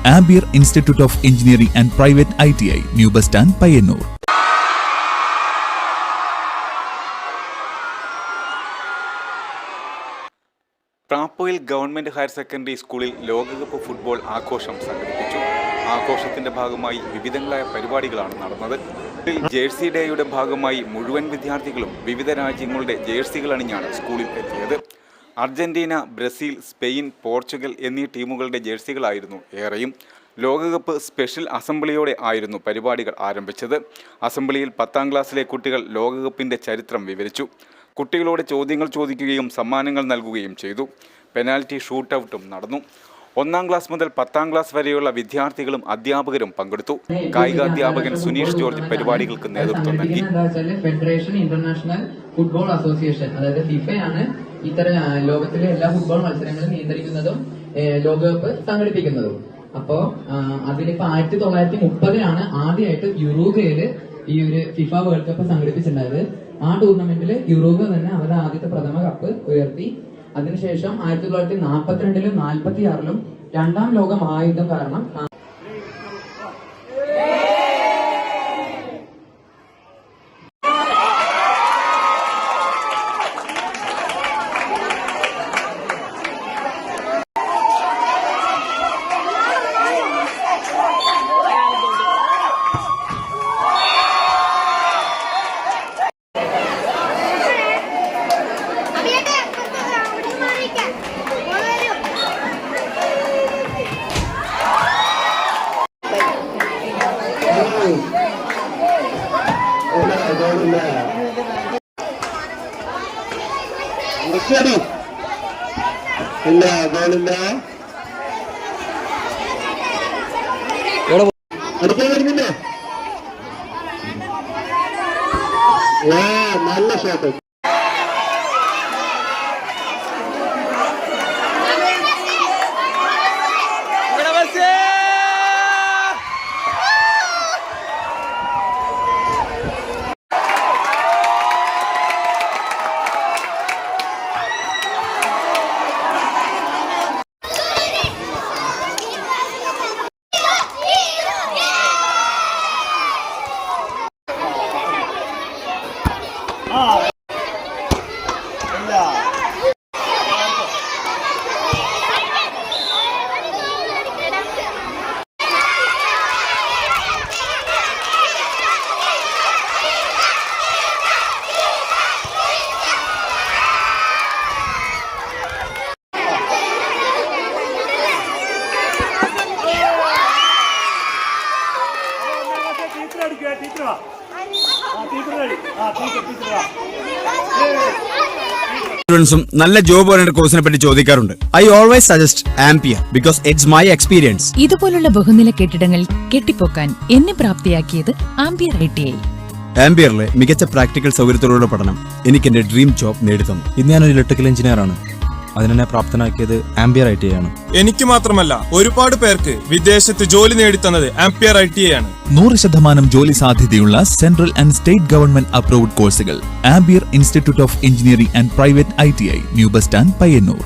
Ambier Institute of Engineering and Private ITI, New Bus Stand, Payyanur. പ്രാപ്പോയിൽ government higher secondary സ്കൂളിൽ ലോകകപ്പ് football ആഘോഷം സംഘടിപ്പിച്ചു. ആഘോഷത്തിന്റെ ഭാഗമായി വിവിധങ്ങളായ പരിപാടികളാണ് നടന്നത്. ജേഴ്സി ഡേയുടെ ഭാഗമായി മുഴുവൻ വിദ്യാർത്ഥികളും വിവിധ രാജ്യങ്ങളുടെ ജേഴ്സികൾ അണിഞ്ഞാണ് സ്കൂളിൽ എത്തിയത്. അർജന്റീന, ബ്രസീൽ, സ്പെയിൻ, പോർച്ചുഗൽ എന്നീ ടീമുകളുടെ ജേഴ്സികളായിരുന്നു ഏറെയും. ലോകകപ്പ് സ്പെഷ്യൽ അസംബ്ലിയോടെ ആയിരുന്നു പരിപാടികൾ ആരംഭിച്ചത്. അസംബ്ലിയിൽ 10ാം ക്ലാസ്സിലെ കുട്ടികൾ ലോകകപ്പിന്റെ ചരിത്രം വിവരിച്ചു. കുട്ടികളോട് ചോദ്യങ്ങൾ ചോദിക്കുകയും സമ്മാനങ്ങൾ നൽകുകയും ചെയ്തു. പെനാൽറ്റി ഷൂട്ടൌട്ടും നടന്നു. 1ാം ക്ലാസ് മുതൽ 10ാം ക്ലാസ് വരെയുള്ള വിദ്യാർത്ഥികളും അധ്യാപകരും പങ്കെടുത്തു. കായികാധ്യാപകൻ സുനീഷ് ജോർജ് പരിപാടികൾക്ക് നേതൃത്വം നൽകി. ഫെഡറേഷൻ ഇന്റർനാഷണൽ ഫുട്ബോൾ അസോസിയേഷൻ, അതായത് ഫിഫയാണ് ഇത്തരം ലോകത്തിലെ എല്ലാ ഫുട്ബോൾ മത്സരങ്ങളും നിയന്ത്രിക്കുന്നതും ലോകകപ്പ് സംഘടിപ്പിക്കുന്നതും. അപ്പോ അതിലിപ്പോ 1930 ആദ്യമായിട്ട് യുറൂഗയില് ഈ ഒരു ഫിഫ വേൾഡ് കപ്പ് സംഘടിപ്പിച്ചിട്ടുണ്ടായത്. ആ ടൂർണമെന്റിൽ യുറൂഗ തന്നെ അവരുടെ ആദ്യത്തെ പ്രഥമ കപ്പ് ഉയർത്തി. അതിനുശേഷം 1942 46 2ാം ലോക മഹായുദ്ധം കാരണം നല്ല ഷോട്ട്. സ്റ്റുഡൻസും നല്ല ജോബ് ഓറിയന്റഡ് കോഴ്സിനെ പറ്റി ചോദിക്കാറുണ്ട്. I always suggest ampere because it's my experience. ഇതുപോലുള്ള ബഹുനില കെട്ടിടങ്ങൾ കെട്ടിപ്പൊക്കാൻ എന്നെ പ്രാപ്തിയാക്കിയത് ആംപിയർ ITI. ആംപിയറിലെ മികച്ച പ്രാക്ടിക്കൽ സൗകര്യത്തോടുള്ള പഠനം എനിക്ക് എന്റെ ഡ്രീം ജോബ് നേടിത്തന്നു. ഇന്ന് ഞാനൊരു ഇലക്ട്രിക്കൽ എഞ്ചിനീയർ ആണ്. അതിനെ പ്രാപ്തനാക്കിയത് ആംപിയർ ITI ആണ്. എനിക്ക് മാത്രമല്ല, ഒരുപാട് പേർക്ക് വിദേശത്ത് ജോലി നേടിത്തന്നത് ആംപിയർ ITI ആണ്. 100% ജോലി സാധ്യതയുള്ള central and state government approved കോഴ്സുകൾ. ആംബിയർ institute of engineering and private ITI, new bus stand, Payyanur.